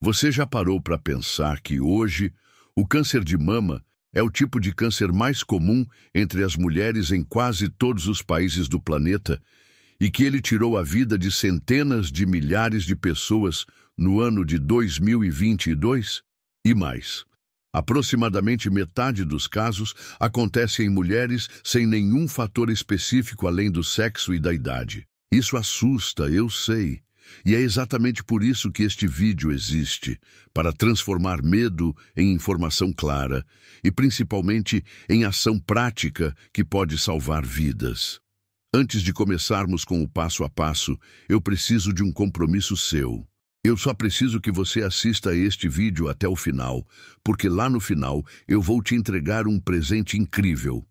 Você já parou para pensar que hoje o câncer de mama é o tipo de câncer mais comum entre as mulheres em quase todos os países do planeta e que ele tirou a vida de centenas de milhares de pessoas no ano de 2022? E mais, aproximadamente metade dos casos acontece em mulheres sem nenhum fator específico além do sexo e da idade. Isso assusta, eu sei. E é exatamente por isso que este vídeo existe, para transformar medo em informação clara e principalmente em ação prática que pode salvar vidas. Antes de começarmos com o passo a passo, eu preciso de um compromisso seu. Eu só preciso que você assista a este vídeo até o final, porque lá no final eu vou te entregar um presente incrível.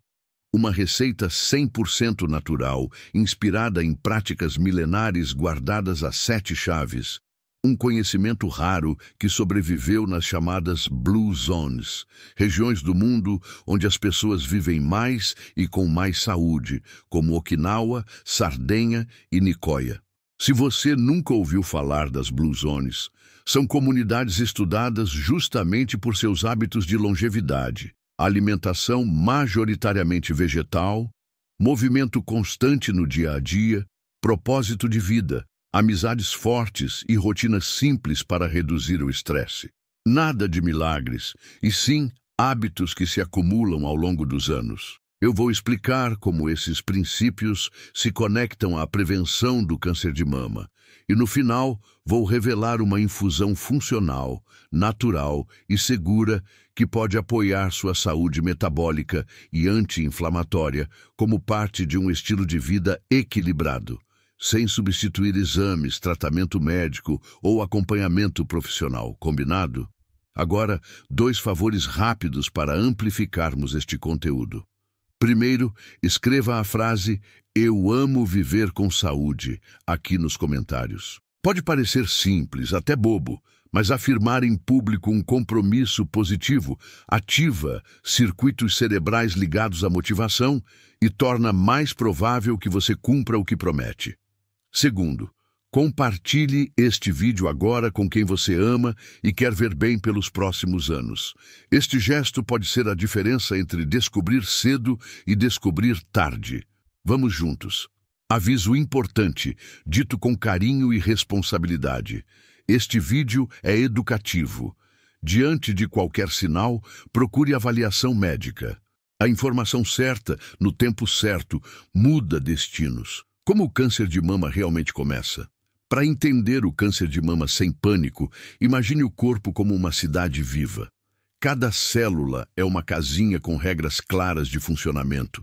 Uma receita 100% natural, inspirada em práticas milenares guardadas a 7 chaves. Um conhecimento raro que sobreviveu nas chamadas Blue Zones, regiões do mundo onde as pessoas vivem mais e com mais saúde, como Okinawa, Sardenha e Nicoya. Se você nunca ouviu falar das Blue Zones, são comunidades estudadas justamente por seus hábitos de longevidade. Alimentação majoritariamente vegetal, movimento constante no dia a dia, propósito de vida, amizades fortes e rotinas simples para reduzir o estresse. Nada de milagres, e sim hábitos que se acumulam ao longo dos anos. Eu vou explicar como esses princípios se conectam à prevenção do câncer de mama. E no final, vou revelar uma infusão funcional, natural e segura que pode apoiar sua saúde metabólica e anti-inflamatória como parte de um estilo de vida equilibrado, sem substituir exames, tratamento médico ou acompanhamento profissional. Combinado? Agora, 2 favores rápidos para amplificarmos este conteúdo. Primeiro, escreva a frase "Eu amo viver com saúde" aqui nos comentários. Pode parecer simples, até bobo, mas afirmar em público um compromisso positivo ativa circuitos cerebrais ligados à motivação e torna mais provável que você cumpra o que promete. Segundo, compartilhe este vídeo agora com quem você ama e quer ver bem pelos próximos anos. Este gesto pode ser a diferença entre descobrir cedo e descobrir tarde. Vamos juntos. Aviso importante, dito com carinho e responsabilidade. Este vídeo é educativo. Diante de qualquer sinal, procure avaliação médica. A informação certa, no tempo certo, muda destinos. Como o câncer de mama realmente começa? Para entender o câncer de mama sem pânico, imagine o corpo como uma cidade viva. Cada célula é uma casinha com regras claras de funcionamento.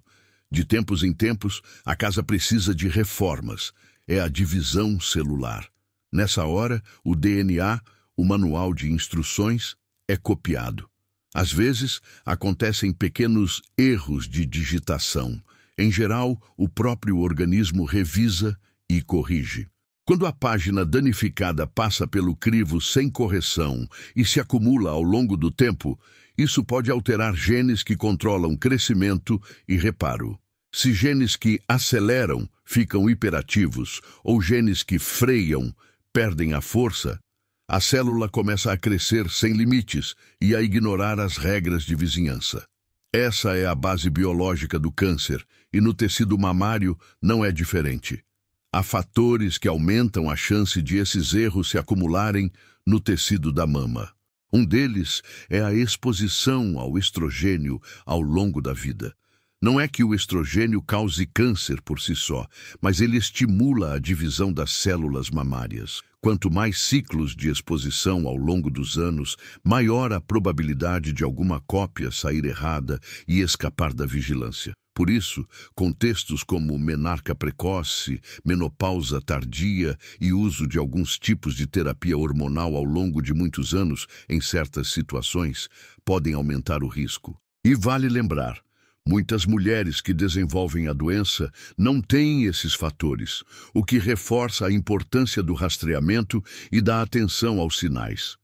De tempos em tempos, a casa precisa de reformas. É a divisão celular. Nessa hora, o DNA, o manual de instruções, é copiado. Às vezes, acontecem pequenos erros de digitação. Em geral, o próprio organismo revisa e corrige. Quando a página danificada passa pelo crivo sem correção e se acumula ao longo do tempo, isso pode alterar genes que controlam crescimento e reparo. Se genes que aceleram ficam hiperativos ou genes que freiam perdem a força, a célula começa a crescer sem limites e a ignorar as regras de vizinhança. Essa é a base biológica do câncer e no tecido mamário não é diferente. Há fatores que aumentam a chance de esses erros se acumularem no tecido da mama. Um deles é a exposição ao estrogênio ao longo da vida. Não é que o estrogênio cause câncer por si só, mas ele estimula a divisão das células mamárias. Quanto mais ciclos de exposição ao longo dos anos, maior a probabilidade de alguma cópia sair errada e escapar da vigilância. Por isso, contextos como menarca precoce, menopausa tardia e uso de alguns tipos de terapia hormonal ao longo de muitos anos, em certas situações, podem aumentar o risco. E vale lembrar, muitas mulheres que desenvolvem a doença não têm esses fatores, o que reforça a importância do rastreamento e da atenção aos sinais.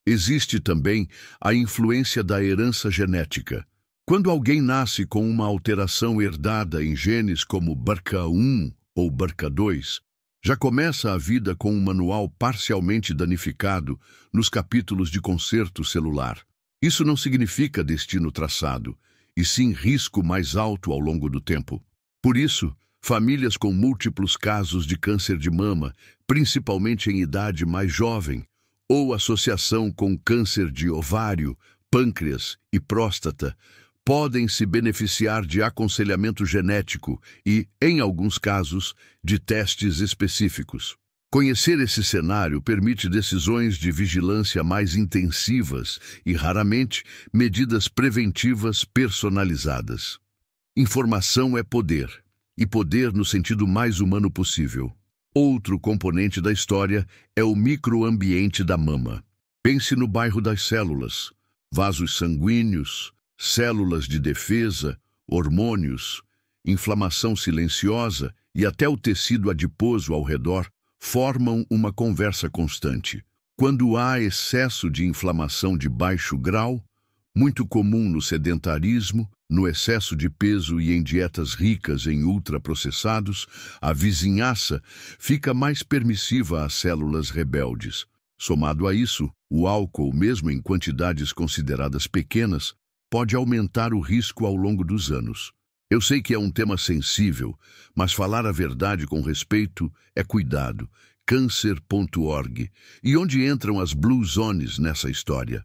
Existe também a influência da herança genética. Quando alguém nasce com uma alteração herdada em genes como BRCA1 ou BRCA2, Já começa a vida com um manual parcialmente danificado nos capítulos de conserto celular. Isso não significa destino traçado, e sim risco mais alto ao longo do tempo. Por isso, famílias com múltiplos casos de câncer de mama, principalmente em idade mais jovem, ou associação com câncer de ovário, pâncreas e próstata, podem se beneficiar de aconselhamento genético e, em alguns casos, de testes específicos. Conhecer esse cenário permite decisões de vigilância mais intensivas e, raramente, medidas preventivas personalizadas. Informação é poder, e poder no sentido mais humano possível. Outro componente da história é o microambiente da mama. Pense no bairro das células, vasos sanguíneos, células de defesa, hormônios, inflamação silenciosa e até o tecido adiposo ao redor formam uma conversa constante. Quando há excesso de inflamação de baixo grau, muito comum no sedentarismo, no excesso de peso e em dietas ricas em ultraprocessados, a vizinhança fica mais permissiva às células rebeldes. Somado a isso, o álcool, mesmo em quantidades consideradas pequenas, pode aumentar o risco ao longo dos anos. Eu sei que é um tema sensível, mas falar a verdade com respeito é cuidado. Câncer.org. E onde entram as Blue Zones nessa história?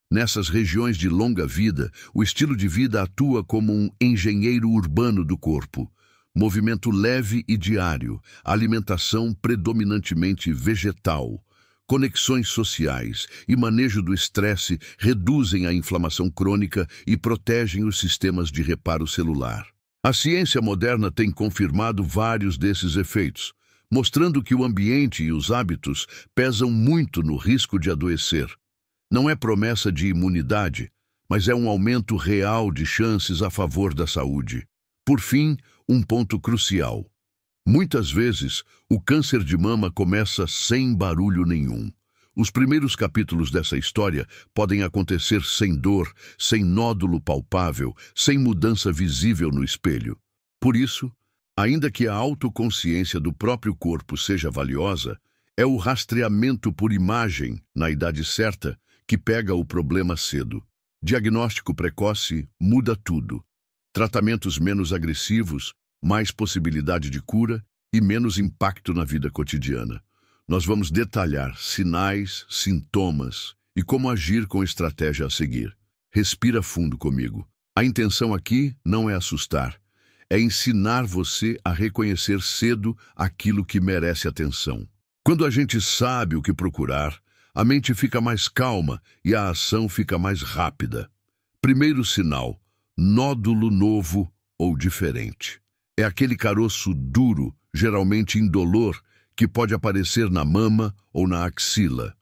Nessas regiões de longa vida, o estilo de vida atua como um engenheiro urbano do corpo. Movimento leve e diário, alimentação predominantemente vegetal, conexões sociais e manejo do estresse reduzem a inflamação crônica e protegem os sistemas de reparo celular. A ciência moderna tem confirmado vários desses efeitos, mostrando que o ambiente e os hábitos pesam muito no risco de adoecer. Não é promessa de imunidade, mas é um aumento real de chances a favor da saúde. Por fim, um ponto crucial. Muitas vezes, o câncer de mama começa sem barulho nenhum. Os primeiros capítulos dessa história podem acontecer sem dor, sem nódulo palpável, sem mudança visível no espelho. Por isso, ainda que a autoconsciência do próprio corpo seja valiosa, é o rastreamento por imagem, na idade certa, que pega o problema cedo. Diagnóstico precoce muda tudo. Tratamentos menos agressivos, mais possibilidade de cura e menos impacto na vida cotidiana. Nós vamos detalhar sinais, sintomas e como agir com estratégia a seguir. Respira fundo comigo. A intenção aqui não é assustar, é ensinar você a reconhecer cedo aquilo que merece atenção. Quando a gente sabe o que procurar, a mente fica mais calma e a ação fica mais rápida. Primeiro sinal: nódulo novo ou diferente. É aquele caroço duro, geralmente indolor, que pode aparecer na mama ou na axila.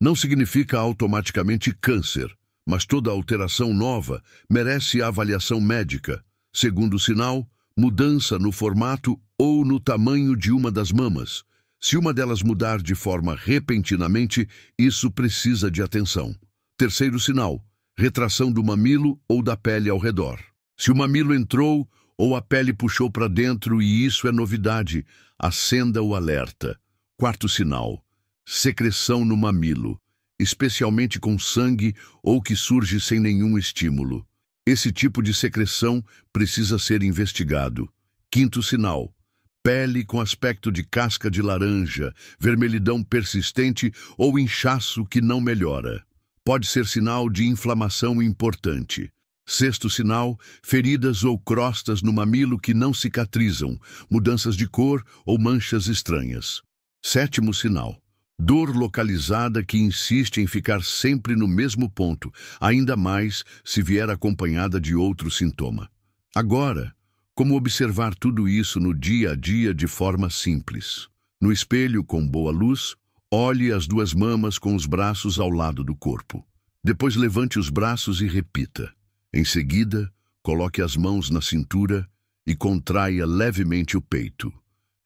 Não significa automaticamente câncer, mas toda alteração nova merece avaliação médica. Segundo sinal: mudança no formato ou no tamanho de uma das mamas. Se uma delas mudar de forma repentinamente, isso precisa de atenção. Terceiro sinal: retração do mamilo ou da pele ao redor. Se o mamilo entrou ou a pele puxou para dentro e isso é novidade, acenda o alerta. Quarto sinal: secreção no mamilo, especialmente com sangue ou que surge sem nenhum estímulo. Esse tipo de secreção precisa ser investigado. Quinto sinal: pele com aspecto de casca de laranja, vermelhidão persistente ou inchaço que não melhora. Pode ser sinal de inflamação importante. Sexto sinal: feridas ou crostas no mamilo que não cicatrizam, mudanças de cor ou manchas estranhas. Sétimo sinal: dor localizada que insiste em ficar sempre no mesmo ponto, ainda mais se vier acompanhada de outro sintoma. Agora, como observar tudo isso no dia a dia de forma simples? No espelho com boa luz, olhe as duas mamas com os braços ao lado do corpo. Depois levante os braços e repita. Em seguida, coloque as mãos na cintura e contraia levemente o peito.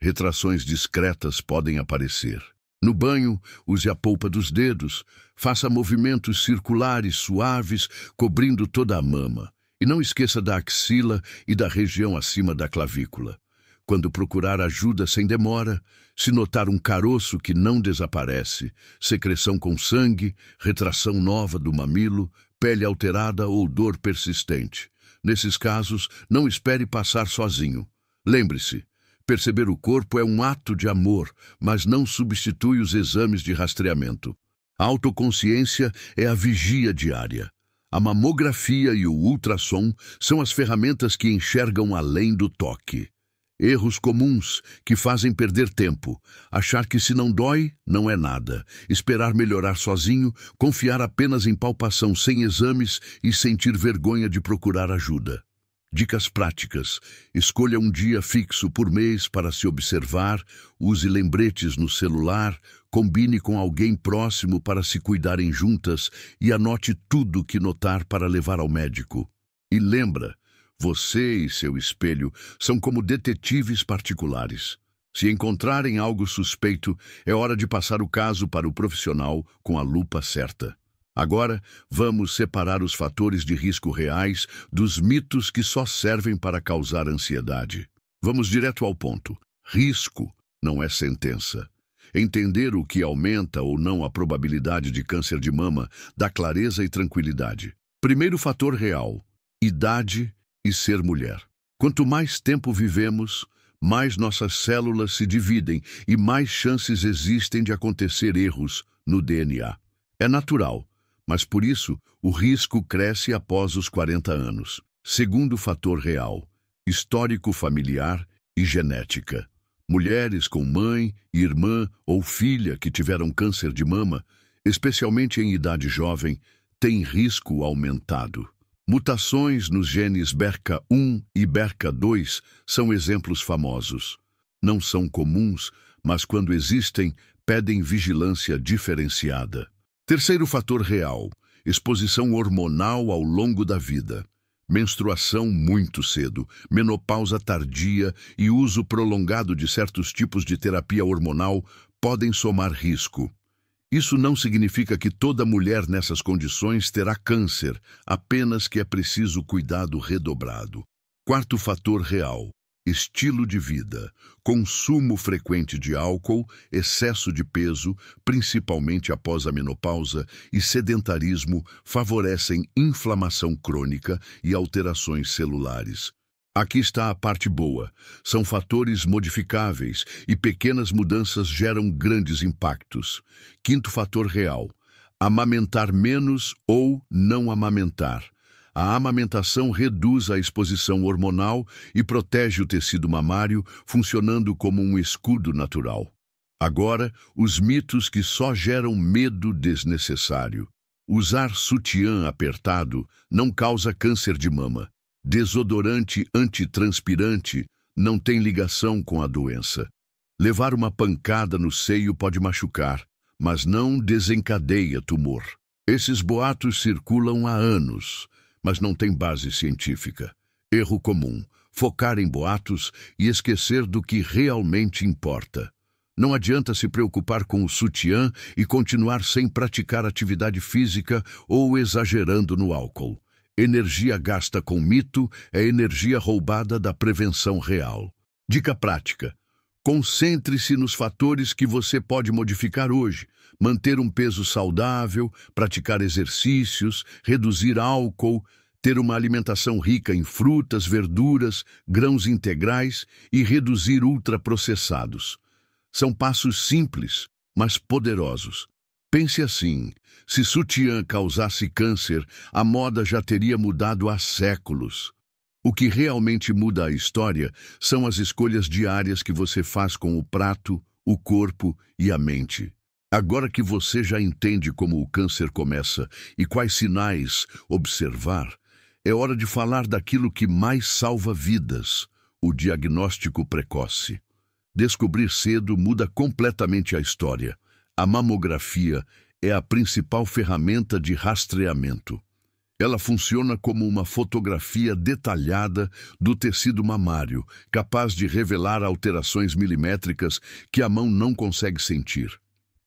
Retrações discretas podem aparecer. No banho, use a polpa dos dedos, faça movimentos circulares suaves, cobrindo toda a mama. E não esqueça da axila e da região acima da clavícula. quando procurar ajuda sem demora, se notar um caroço que não desaparece, secreção com sangue, retração nova do mamilo, pele alterada ou dor persistente. Nesses casos, não espere passar sozinho. Lembre-se, perceber o corpo é um ato de amor, mas não substitui os exames de rastreamento. A autoconsciência é a vigia diária. A mamografia e o ultrassom são as ferramentas que enxergam além do toque. Erros comuns que fazem perder tempo. Achar que se não dói, não é nada. Esperar melhorar sozinho, confiar apenas em palpação sem exames e sentir vergonha de procurar ajuda. Dicas práticas. Escolha um dia fixo por mês para se observar, use lembretes no celular, combine com alguém próximo para se cuidarem juntas e anote tudo que notar para levar ao médico. E lembra, você e seu espelho são como detetives particulares. Se encontrarem algo suspeito, é hora de passar o caso para o profissional com a lupa certa. Agora, vamos separar os fatores de risco reais dos mitos que só servem para causar ansiedade. Vamos direto ao ponto. Risco não é sentença. Entender o que aumenta ou não a probabilidade de câncer de mama dá clareza e tranquilidade. Primeiro fator real: idade e ser mulher. Quanto mais tempo vivemos, mais nossas células se dividem e mais chances existem de acontecer erros no DNA. É natural, mas por isso o risco cresce após os 40 anos. Segundo fator real: histórico familiar e genética. Mulheres com mãe, irmã ou filha que tiveram câncer de mama, especialmente em idade jovem, têm risco aumentado. Mutações nos genes BRCA1 e BRCA2 são exemplos famosos. Não são comuns, mas quando existem, pedem vigilância diferenciada. Terceiro fator real: exposição hormonal ao longo da vida. Menstruação muito cedo, menopausa tardia e uso prolongado de certos tipos de terapia hormonal podem somar risco. Isso não significa que toda mulher nessas condições terá câncer, apenas que é preciso cuidado redobrado. Quarto fator real: estilo de vida. Consumo frequente de álcool, excesso de peso, principalmente após a menopausa, e sedentarismo favorecem inflamação crônica e alterações celulares. Aqui está a parte boa. São fatores modificáveis e pequenas mudanças geram grandes impactos. Quinto fator real: amamentar menos ou não amamentar. A amamentação reduz a exposição hormonal e protege o tecido mamário, funcionando como um escudo natural. Agora, os mitos que só geram medo desnecessário. Usar sutiã apertado não causa câncer de mama. Desodorante antitranspirante não tem ligação com a doença. Levar uma pancada no seio pode machucar, mas não desencadeia tumor. Esses boatos circulam há anos, mas não têm base científica. Erro comum: focar em boatos e esquecer do que realmente importa. Não adianta se preocupar com o sutiã e continuar sem praticar atividade física ou exagerando no álcool. Energia gasta com mito é energia roubada da prevenção real. Dica prática: concentre-se nos fatores que você pode modificar hoje. Manter um peso saudável, praticar exercícios, reduzir álcool, ter uma alimentação rica em frutas, verduras, grãos integrais e reduzir ultraprocessados. São passos simples, mas poderosos. Pense assim: se sutiã causasse câncer, a moda já teria mudado há séculos. O que realmente muda a história são as escolhas diárias que você faz com o prato, o corpo e a mente. Agora que você já entende como o câncer começa e quais sinais observar, é hora de falar daquilo que mais salva vidas: o diagnóstico precoce. Descobrir cedo muda completamente a história. A mamografia é a principal ferramenta de rastreamento. Ela funciona como uma fotografia detalhada do tecido mamário, capaz de revelar alterações milimétricas que a mão não consegue sentir.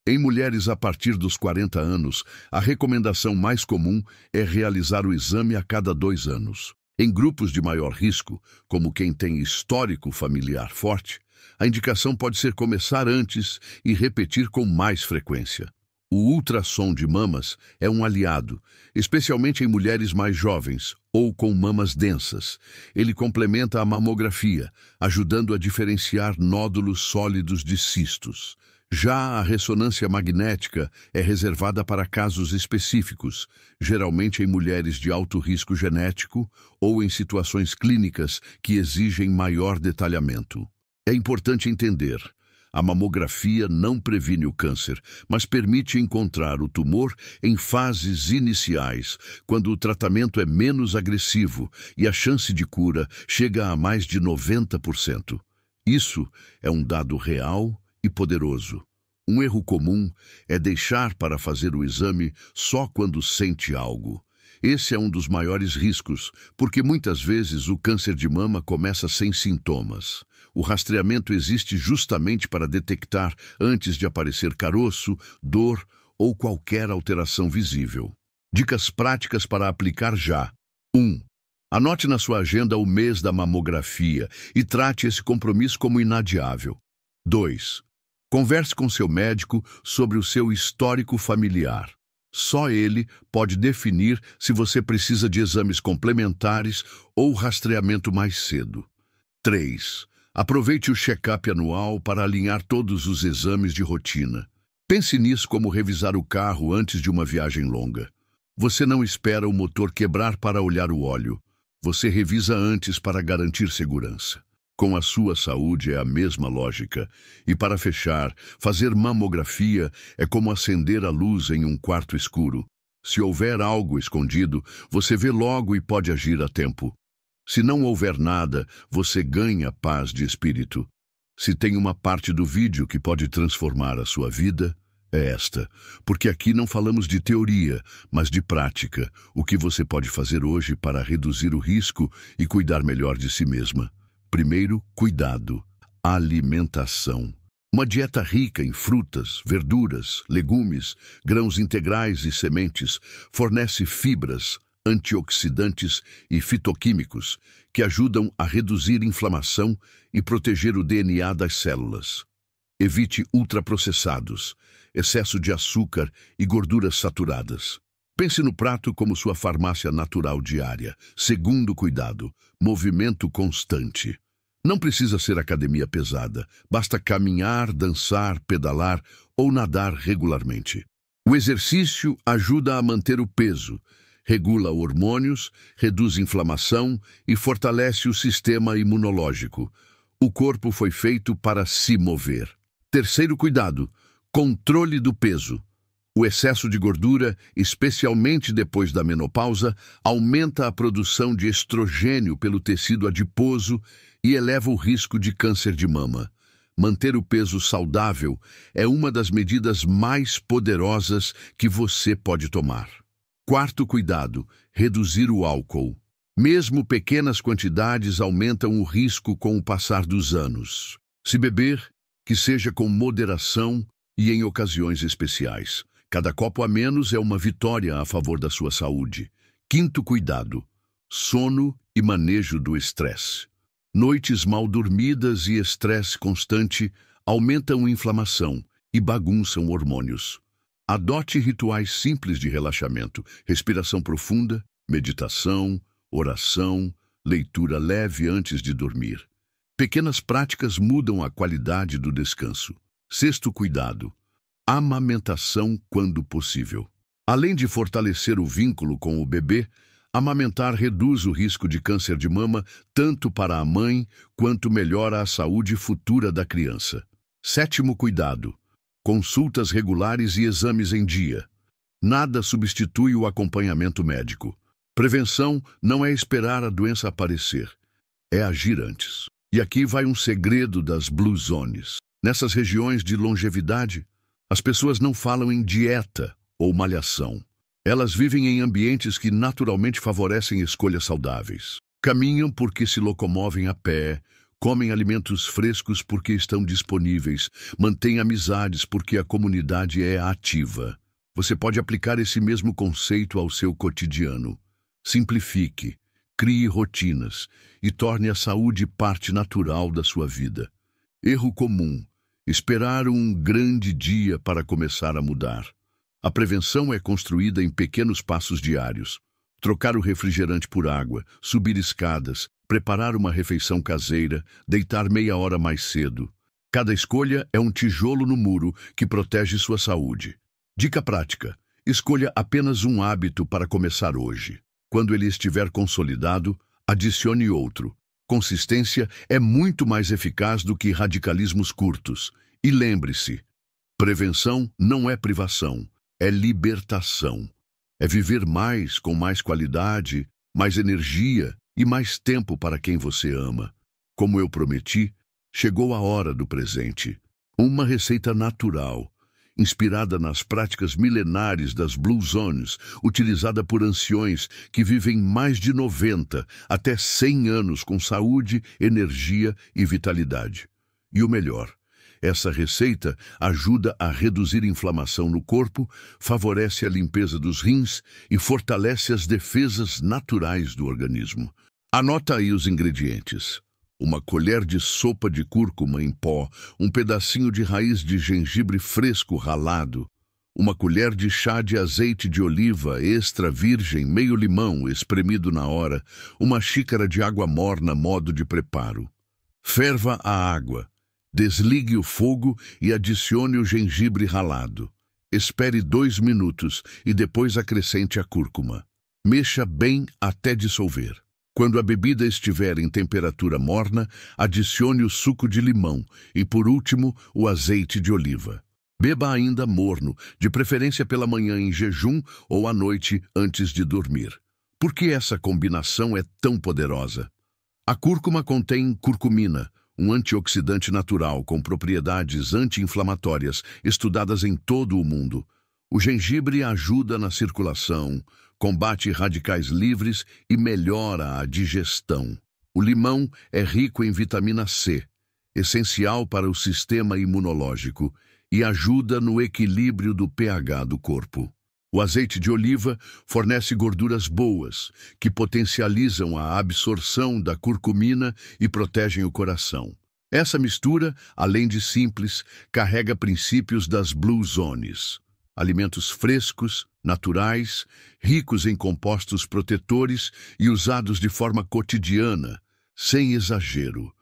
Em mulheres a partir dos 40 anos, a recomendação mais comum é realizar o exame a cada 2 anos. Em grupos de maior risco, como quem tem histórico familiar forte, a indicação pode ser começar antes e repetir com mais frequência. O ultrassom de mamas é um aliado, especialmente em mulheres mais jovens ou com mamas densas. Ele complementa a mamografia, ajudando a diferenciar nódulos sólidos de cistos. Já a ressonância magnética é reservada para casos específicos, geralmente em mulheres de alto risco genético ou em situações clínicas que exigem maior detalhamento. É importante entender: a mamografia não previne o câncer, mas permite encontrar o tumor em fases iniciais, quando o tratamento é menos agressivo e a chance de cura chega a mais de 90%. Isso é um dado real e poderoso. Um erro comum é deixar para fazer o exame só quando sente algo. Esse é um dos maiores riscos, porque muitas vezes o câncer de mama começa sem sintomas. O rastreamento existe justamente para detectar antes de aparecer caroço, dor ou qualquer alteração visível. Dicas práticas para aplicar já. 1. Anote na sua agenda o mês da mamografia e trate esse compromisso como inadiável. 2. Converse com seu médico sobre o seu histórico familiar. Só ele pode definir se você precisa de exames complementares ou rastreamento mais cedo. 3. Aproveite o check-up anual para alinhar todos os exames de rotina. Pense nisso como revisar o carro antes de uma viagem longa. Você não espera o motor quebrar para olhar o óleo. Você revisa antes para garantir segurança. Com a sua saúde é a mesma lógica. E para fechar, fazer mamografia é como acender a luz em um quarto escuro. Se houver algo escondido, você vê logo e pode agir a tempo. Se não houver nada, você ganha paz de espírito. Se tem uma parte do vídeo que pode transformar a sua vida, é esta. Porque aqui não falamos de teoria, mas de prática. O que você pode fazer hoje para reduzir o risco e cuidar melhor de si mesma. Primeiro, cuidado. Alimentação. Uma dieta rica em frutas, verduras, legumes, grãos integrais e sementes fornece fibras, antioxidantes e fitoquímicos que ajudam a reduzir inflamação e proteger o DNA das células. Evite ultraprocessados, excesso de açúcar e gorduras saturadas. Pense no prato como sua farmácia natural diária. Segundo cuidado, movimento constante. Não precisa ser academia pesada, basta caminhar, dançar, pedalar ou nadar regularmente. O exercício ajuda a manter o peso, regula hormônios, reduz inflamação e fortalece o sistema imunológico. O corpo foi feito para se mover. Terceiro cuidado, controle do peso. O excesso de gordura, especialmente depois da menopausa, aumenta a produção de estrogênio pelo tecido adiposo e eleva o risco de câncer de mama. Manter o peso saudável é uma das medidas mais poderosas que você pode tomar. Quarto cuidado, reduzir o álcool. Mesmo pequenas quantidades aumentam o risco com o passar dos anos. Se beber, que seja com moderação e em ocasiões especiais. Cada copo a menos é uma vitória a favor da sua saúde. Quinto cuidado, sono e manejo do estresse. Noites mal dormidas e estresse constante aumentam inflamação e bagunçam hormônios. Adote rituais simples de relaxamento, respiração profunda, meditação, oração, leitura leve antes de dormir. Pequenas práticas mudam a qualidade do descanso. Sexto cuidado, amamentação quando possível. Além de fortalecer o vínculo com o bebê, amamentar reduz o risco de câncer de mama tanto para a mãe quanto melhora a saúde futura da criança. Sétimo cuidado, consultas regulares e exames em dia. Nada substitui o acompanhamento médico. Prevenção não é esperar a doença aparecer, é agir antes. E aqui vai um segredo das Blue Zones. Nessas regiões de longevidade, as pessoas não falam em dieta ou malhação. Elas vivem em ambientes que naturalmente favorecem escolhas saudáveis. Caminham porque se locomovem a pé, comem alimentos frescos porque estão disponíveis, mantêm amizades porque a comunidade é ativa. Você pode aplicar esse mesmo conceito ao seu cotidiano. Simplifique, crie rotinas e torne a saúde parte natural da sua vida. Erro comum: esperar um grande dia para começar a mudar. A prevenção é construída em pequenos passos diários. Trocar o refrigerante por água, subir escadas, preparar uma refeição caseira, deitar meia hora mais cedo. Cada escolha é um tijolo no muro que protege sua saúde. Dica prática: escolha apenas um hábito para começar hoje. Quando ele estiver consolidado, adicione outro. Consistência é muito mais eficaz do que radicalismos curtos. E lembre-se, prevenção não é privação, é libertação. É viver mais, com mais qualidade, mais energia e mais tempo para quem você ama. Como eu prometi, chegou a hora do presente. Uma receita natural, inspirada nas práticas milenares das Blue Zones, utilizada por anciões que vivem mais de 90 até 100 anos com saúde, energia e vitalidade. E o melhor: essa receita ajuda a reduzir inflamação no corpo, favorece a limpeza dos rins e fortalece as defesas naturais do organismo. Anota aí os ingredientes: uma colher de sopa de cúrcuma em pó, um pedacinho de raiz de gengibre fresco ralado, uma colher de chá de azeite de oliva extra virgem, meio limão espremido na hora, uma xícara de água morna, modo de preparo. Ferva a água. Desligue o fogo e adicione o gengibre ralado. Espere 2 minutos e depois acrescente a cúrcuma. Mexa bem até dissolver. Quando a bebida estiver em temperatura morna, adicione o suco de limão e, por último, o azeite de oliva. Beba ainda morno, de preferência pela manhã em jejum ou à noite antes de dormir. Por que essa combinação é tão poderosa? A cúrcuma contém curcumina, um antioxidante natural com propriedades anti-inflamatórias estudadas em todo o mundo. O gengibre ajuda na circulação, combate radicais livres e melhora a digestão. O limão é rico em vitamina C, essencial para o sistema imunológico, e ajuda no equilíbrio do pH do corpo. O azeite de oliva fornece gorduras boas, que potencializam a absorção da curcumina e protegem o coração. Essa mistura, além de simples, carrega princípios das Blue Zones. Alimentos frescos, naturais, ricos em compostos protetores e usados de forma cotidiana, sem exagero.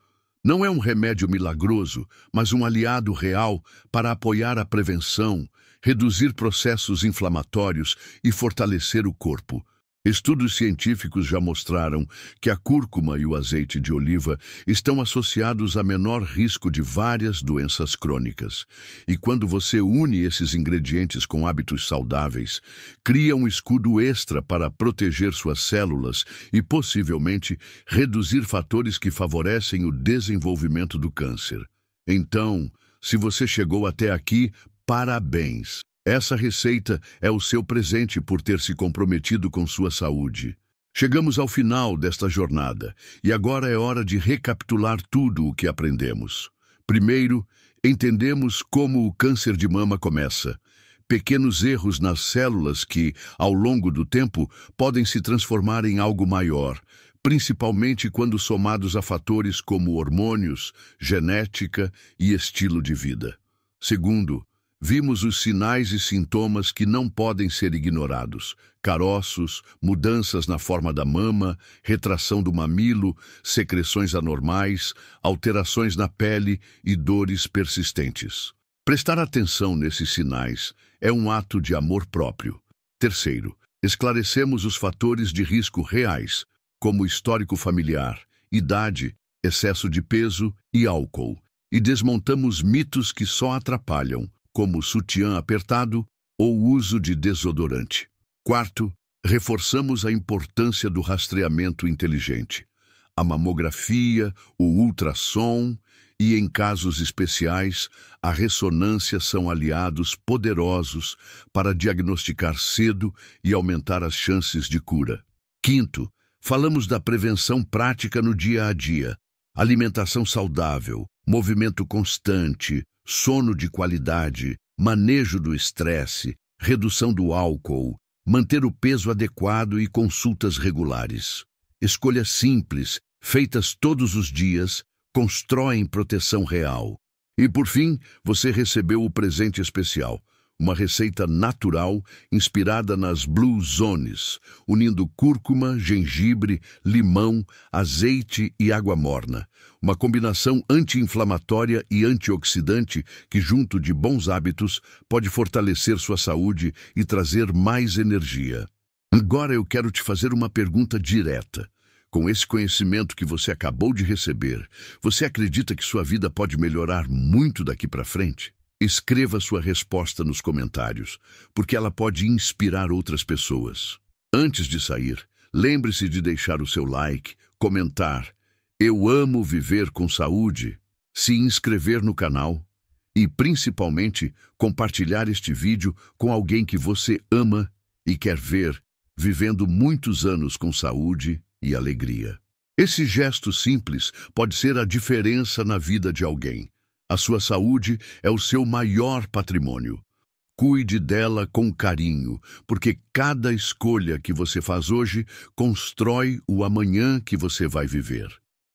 Não é um remédio milagroso, mas um aliado real para apoiar a prevenção, reduzir processos inflamatórios e fortalecer o corpo. Estudos científicos já mostraram que a cúrcuma e o azeite de oliva estão associados a menor risco de várias doenças crônicas. E quando você une esses ingredientes com hábitos saudáveis, cria um escudo extra para proteger suas células e, possivelmente, reduzir fatores que favorecem o desenvolvimento do câncer. Então, se você chegou até aqui, parabéns! Essa receita é o seu presente por ter se comprometido com sua saúde. Chegamos ao final desta jornada e agora é hora de recapitular tudo o que aprendemos. Primeiro, entendemos como o câncer de mama começa. Pequenos erros nas células que, ao longo do tempo, podem se transformar em algo maior, principalmente quando somados a fatores como hormônios, genética e estilo de vida. Segundo, vimos os sinais e sintomas que não podem ser ignorados: caroços, mudanças na forma da mama, retração do mamilo, secreções anormais, alterações na pele e dores persistentes. Prestar atenção nesses sinais é um ato de amor próprio. Terceiro, esclarecemos os fatores de risco reais, como histórico familiar, idade, excesso de peso e álcool, e desmontamos mitos que só atrapalham, como sutiã apertado ou uso de desodorante. Quarto, reforçamos a importância do rastreamento inteligente. A mamografia, o ultrassom e, em casos especiais, a ressonância são aliados poderosos para diagnosticar cedo e aumentar as chances de cura. Quinto, falamos da prevenção prática no dia a dia. Alimentação saudável, movimento constante, sono de qualidade, manejo do estresse, redução do álcool, manter o peso adequado e consultas regulares. Escolhas simples, feitas todos os dias, constroem proteção real. E por fim, você recebeu o presente especial, uma receita natural inspirada nas Blue Zones, unindo cúrcuma, gengibre, limão, azeite e água morna. Uma combinação anti-inflamatória e antioxidante que, junto de bons hábitos, pode fortalecer sua saúde e trazer mais energia. Agora eu quero te fazer uma pergunta direta. Com esse conhecimento que você acabou de receber, você acredita que sua vida pode melhorar muito daqui para frente? Escreva sua resposta nos comentários, porque ela pode inspirar outras pessoas. Antes de sair, lembre-se de deixar o seu like, comentar "Eu amo viver com saúde", se inscrever no canal e, principalmente, compartilhar este vídeo com alguém que você ama e quer ver vivendo muitos anos com saúde e alegria. Esse gesto simples pode ser a diferença na vida de alguém. A sua saúde é o seu maior patrimônio. Cuide dela com carinho, porque cada escolha que você faz hoje constrói o amanhã que você vai viver.